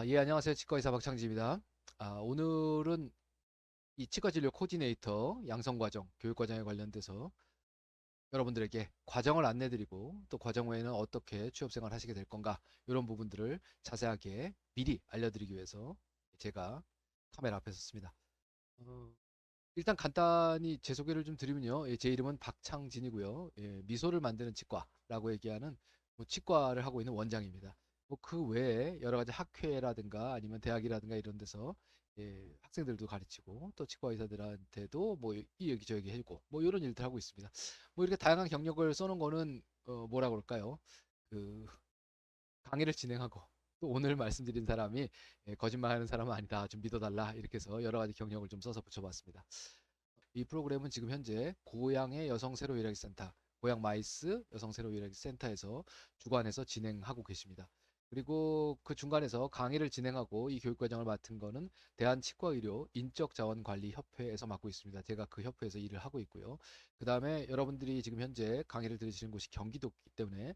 예, 안녕하세요. 치과의사 박창지입니다. 오늘은 이 치과진료 코디네이터 양성과정, 교육과정에 관련돼서 여러분들에게 과정을 안내드리고 또 과정 후에는 어떻게 취업생활 하시게 될 건가 이런 부분들을 자세하게 미리 알려드리기 위해서 제가 카메라 앞에 섰습니다. 어, 일단 간단히 제 소개를 좀 드리면요. 제 이름은 박창진이고요. 미소를 만드는 치과라고 얘기하는 뭐 치과를 하고 있는 원장입니다. 뭐 그 외에 여러 가지 학회라든가 아니면 대학이라든가 이런 데서 학생들도 가르치고 또 치과 의사들한테도 뭐 이 얘기 저 얘기 해주고 뭐 이런 일들 하고 있습니다. 뭐 이렇게 다양한 경력을 써놓은 거는 뭐라 그럴까요? 그 강의를 진행하고 또 오늘 말씀드린 사람이 거짓말하는 사람은 아니다. 좀 믿어달라. 이렇게 해서 여러 가지 경력을 좀 써서 붙여봤습니다. 이 프로그램은 지금 현재 고양의 여성 세로일하기센터, 고양 마이스 여성 세로일하기센터에서 주관해서 진행하고 계십니다. 그리고 그 중간에서 강의를 진행하고 이 교육과정을 맡은 거는 대한치과의료 인적자원관리협회에서 맡고 있습니다. 제가 그 협회에서 일을 하고 있고요. 그 다음에 여러분들이 지금 현재 강의를 들으시는 곳이 경기도이기 때문에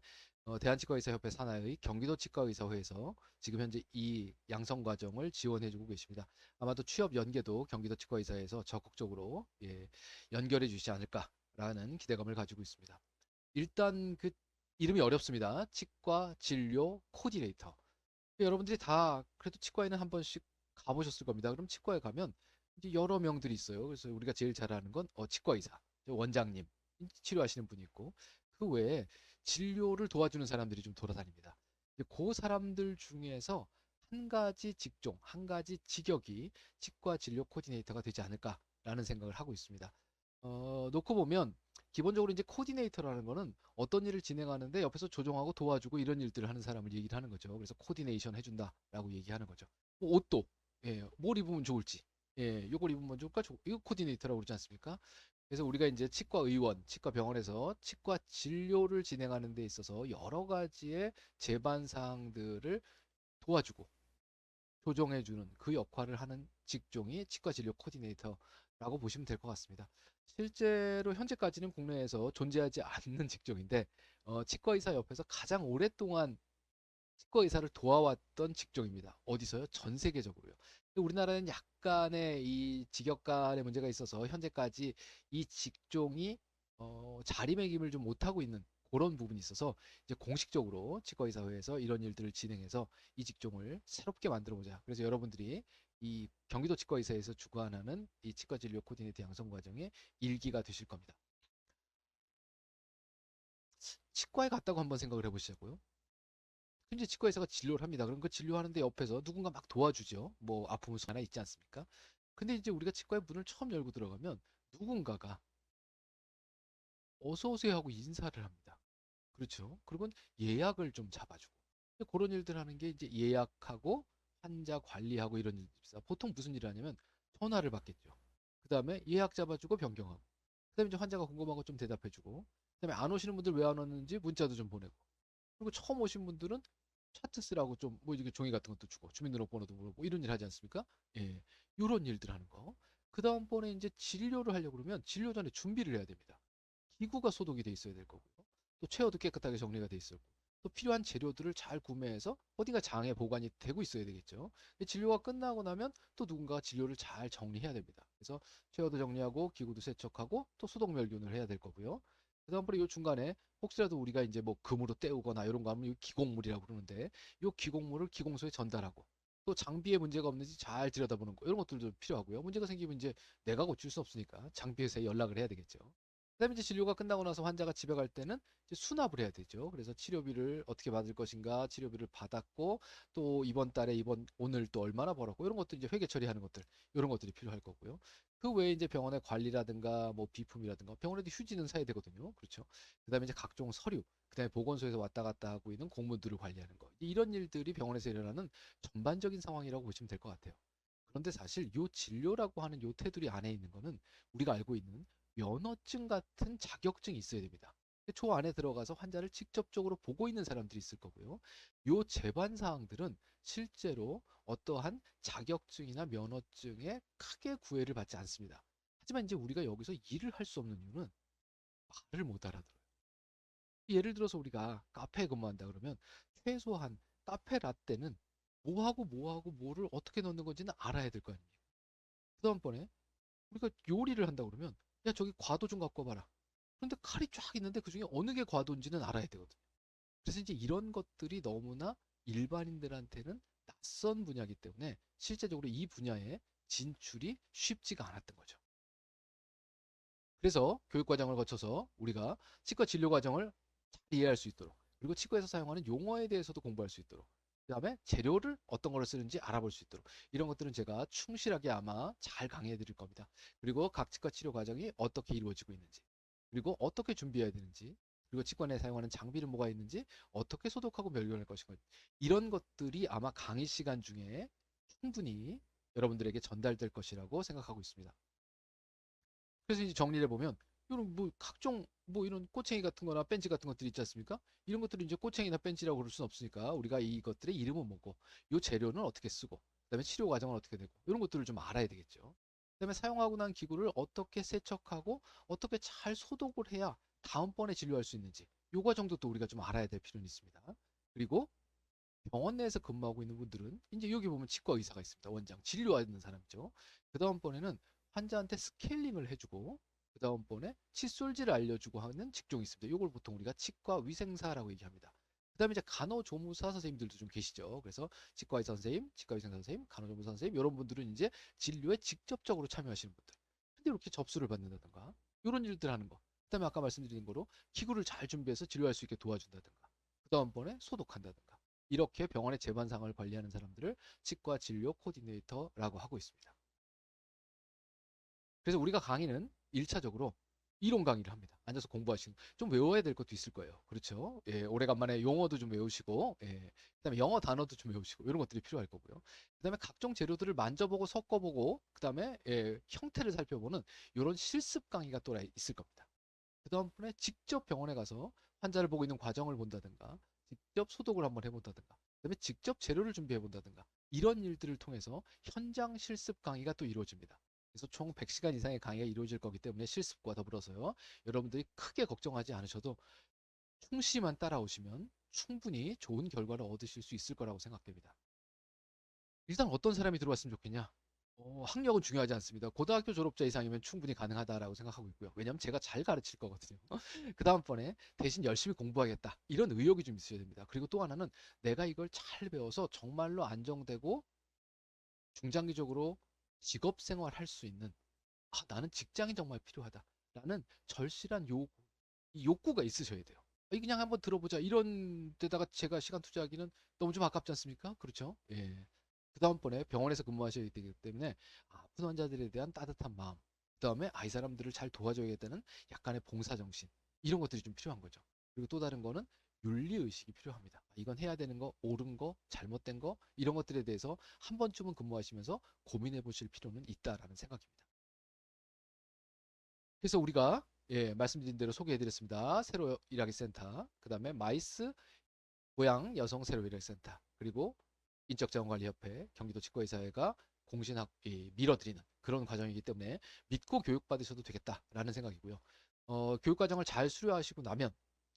대한치과의사협회 산하의 경기도치과의사회에서 지금 현재 이 양성과정을 지원해주고 계십니다. 아마도 취업 연계도 경기도 치과의사에서 적극적으로 연결해 주시지 않을까라는 기대감을 가지고 있습니다. 일단 그 이름이 어렵습니다. 치과 진료 코디네이터. 여러분들이 다 그래도 치과에는 한 번씩 가보셨을 겁니다. 그럼 치과에 가면 이제 여러 명들이 있어요. 그래서 우리가 제일 잘 아는 건 치과 의사, 원장님, 치료하시는 분이 있고 그 외에 진료를 도와주는 사람들이 좀 돌아다닙니다. 그 사람들 중에서 한 가지 직종, 한 가지 직역이 치과 진료 코디네이터가 되지 않을까라는 생각을 하고 있습니다. 놓고 보면 기본적으로 이제 코디네이터라는 거는 어떤 일을 진행하는데 옆에서 조정하고 도와주고 이런 일들을 하는 사람을 얘기를 하는 거죠. 그래서 코디네이션 해준다라고 얘기하는 거죠. 뭐 옷도 뭘 입으면 좋을지, 요걸 입으면 좋을까? 이거 코디네이터라고 그러지 않습니까? 그래서 우리가 이제 치과 의원, 치과 병원에서 치과 진료를 진행하는 데 있어서 여러 가지의 제반 사항들을 도와주고 조정해주는 그 역할을 하는 직종이 치과 진료 코디네이터라고 보시면 될 것 같습니다. 실제로 현재까지는 국내에서 존재하지 않는 직종인데 치과 의사 옆에서 가장 오랫동안 치과 의사를 도와왔던 직종입니다. 어디서요? 전 세계적으로요. 우리나라는 약간의 이 직역 간의 문제가 있어서 현재까지 이 직종이 자리매김을 좀 못하고 있는 그런 부분이 있어서 이제 공식적으로 치과의사회에서 이런 일들을 진행해서 이 직종을 새롭게 만들어 보자. 그래서 여러분들이 이 경기도 치과의사에서 주관하는 이 치과 진료 코디네이터 양성 과정의 일기가 되실 겁니다. 치과에 갔다고 한번 생각을 해보시자고요. 현재 치과 의사가 진료를 합니다. 그럼 그 진료하는데 옆에서 누군가 막 도와주죠. 뭐 아프면 하나 있지 않습니까? 근데 이제 우리가 치과의 문을 처음 열고 들어가면 누군가가 어서 오세요 하고 인사를 합니다. 그렇죠. 그리고 예약을 좀 잡아주고. 그런 일들 하는 게 이제 예약하고 환자 관리하고 이런 일들입니다. 보통 무슨 일을 하냐면 전화를 받겠죠. 그 다음에 예약 잡아주고 변경하고. 그 다음에 이제 환자가 궁금한 거 좀 대답해주고. 그 다음에 안 오시는 분들 왜 안 왔는지 문자도 좀 보내고. 그리고 처음 오신 분들은 차트 쓰라고 좀 뭐 이렇게 종이 같은 것도 주고 주민등록번호도 물어보고 이런 일 하지 않습니까? 예, 이런 일들 하는 거. 그 다음번에 이제 진료를 하려고 그러면 진료 전에 준비를 해야 됩니다. 기구가 소독이 돼 있어야 될 거고요. 또 체어도 깨끗하게 정리가 돼 있을 거고. 또 필요한 재료들을 잘 구매해서 어딘가 장에 보관이 되고 있어야 되겠죠. 진료가 끝나고 나면 또 누군가가 진료를 잘 정리해야 됩니다. 그래서 체어도 정리하고 기구도 세척하고 또 소독 멸균을 해야 될 거고요. 그다음에 이 중간에 혹시라도 우리가 이제 뭐 금으로 때우거나 이런 거 하면 이 기공물이라고 그러는데 이 기공물을 기공소에 전달하고 또 장비에 문제가 없는지 잘 들여다보는 거 이런 것들도 필요하고요. 문제가 생기면 이제 내가 고칠 수 없으니까 장비회사에 연락을 해야 되겠죠. 그다음에 이제 진료가 끝나고 나서 환자가 집에 갈 때는 이제 수납을 해야 되죠. 그래서 치료비를 어떻게 받을 것인가, 치료비를 받았고 또 이번 달에 오늘 또 얼마나 벌었고 이런 것들 이제 회계 처리하는 것들 이런 것들이 필요할 거고요. 그 외에 이제 병원의 관리라든가 뭐 비품이라든가 병원에도 휴지는 사야 되거든요. 그렇죠. 그다음에 이제 각종 서류, 그다음에 보건소에서 왔다 갔다 하고 있는 공무들을 관리하는 거. 이런 일들이 병원에서 일어나는 전반적인 상황이라고 보시면 될 것 같아요. 그런데 사실 요 진료라고 하는 요 테두리 안에 있는 거는 우리가 알고 있는 면허증 같은 자격증이 있어야 됩니다. 저 안에 들어가서 환자를 직접적으로 보고 있는 사람들이 있을 거고요. 요 제반 사항들은 실제로 어떠한 자격증이나 면허증에 크게 구애를 받지 않습니다. 하지만 이제 우리가 여기서 일을 할 수 없는 이유는 말을 못 알아들어요. 예를 들어서 우리가 카페에 근무한다 그러면 최소한 카페 라떼는 뭐 하고 뭐를 어떻게 넣는 건지는 알아야 될 거 아닙니까? 그다음번에 우리가 요리를 한다 그러면 야 저기 과도 좀 갖고 와봐라. 그런데 칼이 쫙 있는데 그중에 어느 게 과도인지는 알아야 되거든요. 그래서 이제 이런 것들이 너무나 일반인들한테는 낯선 분야이기 때문에 실제적으로 이 분야에 진출이 쉽지가 않았던 거죠. 그래서 교육과정을 거쳐서 우리가 치과 진료 과정을 잘 이해할 수 있도록, 그리고 치과에서 사용하는 용어에 대해서도 공부할 수 있도록, 그 다음에 재료를 어떤 거를 쓰는지 알아볼 수 있도록, 이런 것들은 제가 충실하게 아마 잘 강의해 드릴 겁니다. 그리고 각 치과 치료 과정이 어떻게 이루어지고 있는지, 그리고 어떻게 준비해야 되는지, 그리고 치과 내에 사용하는 장비는 뭐가 있는지, 어떻게 소독하고 멸균할 것인가, 이런 것들이 아마 강의 시간 중에 충분히 여러분들에게 전달될 것이라고 생각하고 있습니다. 그래서 이제 정리를 해보면 이런 뭐 각종 뭐 이런 꼬챙이 같은 거나 벤치 같은 것들이 있지 않습니까? 이런 것들을 이제 꼬챙이나 벤치라고 그럴 수는 없으니까 우리가 이것들의 이름은 뭐고, 요 재료는 어떻게 쓰고, 그다음에 치료 과정은 어떻게 되고, 이런 것들을 좀 알아야 되겠죠. 그다음에 사용하고 난 기구를 어떻게 세척하고 어떻게 잘 소독을 해야 다음번에 진료할 수 있는지, 요 과정도 또 우리가 좀 알아야 될 필요는 있습니다. 그리고 병원 내에서 근무하고 있는 분들은 이제 여기 보면 치과 의사가 있습니다. 원장 진료하는 사람이죠. 그 다음번에는 환자한테 스케일링을 해주고, 그 다음번에 칫솔질을 알려주고 하는 직종이 있습니다. 이걸 보통 우리가 치과 위생사라고 얘기합니다. 그 다음에 이제 간호조무사 선생님들도 좀 계시죠. 그래서 치과 의사 선생님, 치과 위생사 선생님, 간호조무사 선생님, 이런 분들은 이제 진료에 직접적으로 참여하시는 분들. 근데 이렇게 접수를 받는다든가 이런 일들 하는 거. 그 다음에 아까 말씀드린 거로 기구를 잘 준비해서 진료할 수 있게 도와준다든가, 그 다음번에 소독한다든가, 이렇게 병원의 재반 상황을 관리하는 사람들을 치과 진료 코디네이터라고 하고 있습니다. 그래서 우리가 강의는 1차적으로 이론 강의를 합니다. 앉아서 공부하시는, 좀 외워야 될 것도 있을 거예요. 그렇죠? 예, 오래간만에 용어도 좀 외우시고, 예, 그다음에 영어 단어도 좀 외우시고, 이런 것들이 필요할 거고요. 그다음에 각종 재료들을 만져보고 섞어보고, 그다음에 예, 형태를 살펴보는 이런 실습 강의가 또 있을 겁니다. 그다음번에 직접 병원에 가서 환자를 보고 있는 과정을 본다든가, 직접 소독을 한번 해본다든가, 그다음에 직접 재료를 준비해 본다든가, 이런 일들을 통해서 현장 실습 강의가 또 이루어집니다. 그래서 총 100시간 이상의 강의가 이루어질 거기 때문에 실습과 더불어서요, 여러분들이 크게 걱정하지 않으셔도 충실히만 따라오시면 충분히 좋은 결과를 얻으실 수 있을 거라고 생각됩니다. 일단 어떤 사람이 들어왔으면 좋겠냐? 학력은 중요하지 않습니다. 고등학교 졸업자 이상이면 충분히 가능하다라고 생각하고 있고요. 왜냐하면 제가 잘 가르칠 거거든요. 그 다음번에 대신 열심히 공부하겠다, 이런 의욕이 좀 있어야 됩니다. 그리고 또 하나는 내가 이걸 잘 배워서 정말로 안정되고 중장기적으로 직업 생활할 수 있는, 나는 직장이 정말 필요하다라는 절실한 이 욕구가 있으셔야 돼요. 그냥 한번 들어보자, 이런 데다가 제가 시간 투자하기는 너무 좀 아깝지 않습니까? 그렇죠? 예. 그 다음번에 병원에서 근무하셔야 되기 때문에 아픈 환자들에 대한 따뜻한 마음, 그 다음에 이 사람들을 잘 도와줘야겠다는 약간의 봉사정신, 이런 것들이 좀 필요한 거죠. 그리고 또 다른 거는 윤리의식이 필요합니다. 이건 해야 되는 거, 옳은 거, 잘못된 거, 이런 것들에 대해서 한 번쯤은 근무하시면서 고민해 보실 필요는 있다라는 생각입니다. 그래서 우리가 예, 말씀드린 대로 소개해 드렸습니다. 새로 일하기 센터, 그 다음에 마이스 고양 여성 새로 일하기 센터, 그리고 인적자원관리협회, 경기도 치과의사회가 밀어드리는 그런 과정이기 때문에 믿고 교육받으셔도 되겠다라는 생각이고요. 교육과정을 잘 수료하시고 나면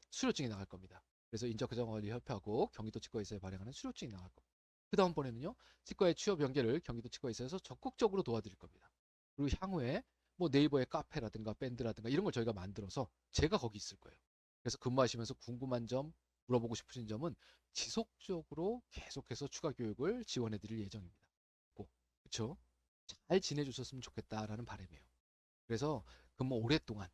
수료증이 나갈 겁니다. 그래서 인적자원관리협회하고 경기도 치과의사회 발행하는 수료증이 나갈 겁니다. 그 다음번에는요, 치과의 취업 연계를 경기도 치과의사에서 적극적으로 도와드릴 겁니다. 그리고 향후에 뭐 네이버의 카페라든가 밴드라든가 이런 걸 저희가 만들어서 제가 거기 있을 거예요. 그래서 근무하시면서 궁금한 점, 물어보고 싶으신 점은 지속적으로 계속해서 추가 교육을 지원해 드릴 예정입니다. 그렇죠? 잘 지내주셨으면 좋겠다라는 바람이에요. 그래서 근무 오랫동안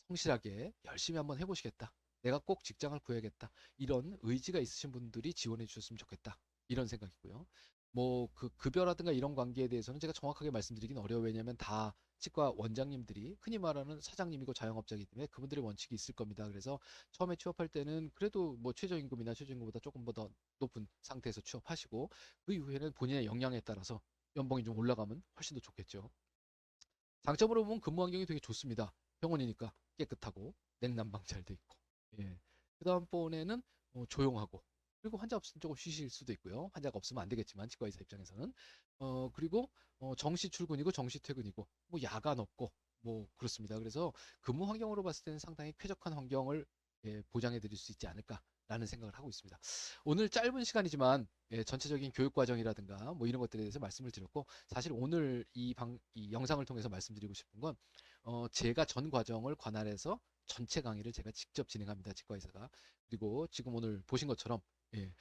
성실하게 열심히 한번 해보시겠다, 내가 꼭 직장을 구해야겠다, 이런 의지가 있으신 분들이 지원해 주셨으면 좋겠다, 이런 생각이고요. 뭐 그 급여라든가 이런 관계에 대해서는 제가 정확하게 말씀드리긴 어려워요. 왜냐하면 다 치과 원장님들이 흔히 말하는 사장님이고 자영업자이기 때문에 그분들의 원칙이 있을 겁니다. 그래서 처음에 취업할 때는 그래도 뭐 최저임금이나 최저임금보다 조금 더 높은 상태에서 취업하시고, 그 이후에는 본인의 역량에 따라서 연봉이 좀 올라가면 훨씬 더 좋겠죠. 장점으로 보면 근무 환경이 되게 좋습니다. 병원이니까 깨끗하고 냉난방 잘 돼 있고. 예. 그 다음번에는 조용하고, 그리고 환자 없으면 조금 쉬실 수도 있고요. 환자가 없으면 안 되겠지만 치과 의사 입장에서는 그리고 정시 출근이고 정시 퇴근이고 뭐 야간 없고 뭐 그렇습니다. 그래서 근무 환경으로 봤을 때는 상당히 쾌적한 환경을 예, 보장해 드릴 수 있지 않을까, 라는 생각을 하고 있습니다. 오늘 짧은 시간이지만 전체적인 교육 과정이라든가 뭐 이런 것들에 대해서 말씀을 드렸고, 사실 오늘 이 영상을 통해서 말씀드리고 싶은 건 제가 전 과정을 관할해서 전체 강의를 제가 직접 진행합니다. 치과의사가. 그리고 지금 오늘 보신 것처럼 예,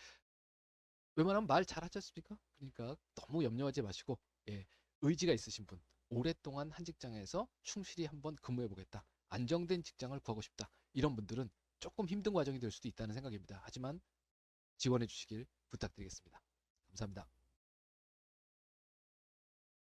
웬만하면 말 잘하지 않습니까? 그러니까 너무 염려하지 마시고 예, 의지가 있으신 분, 오랫동안 한 직장에서 충실히 한번 근무해 보겠다, 안정된 직장을 구하고 싶다, 이런 분들은 조금 힘든 과정이 될 수도 있다는 생각입니다. 하지만 지원해 주시길 부탁드리겠습니다. 감사합니다.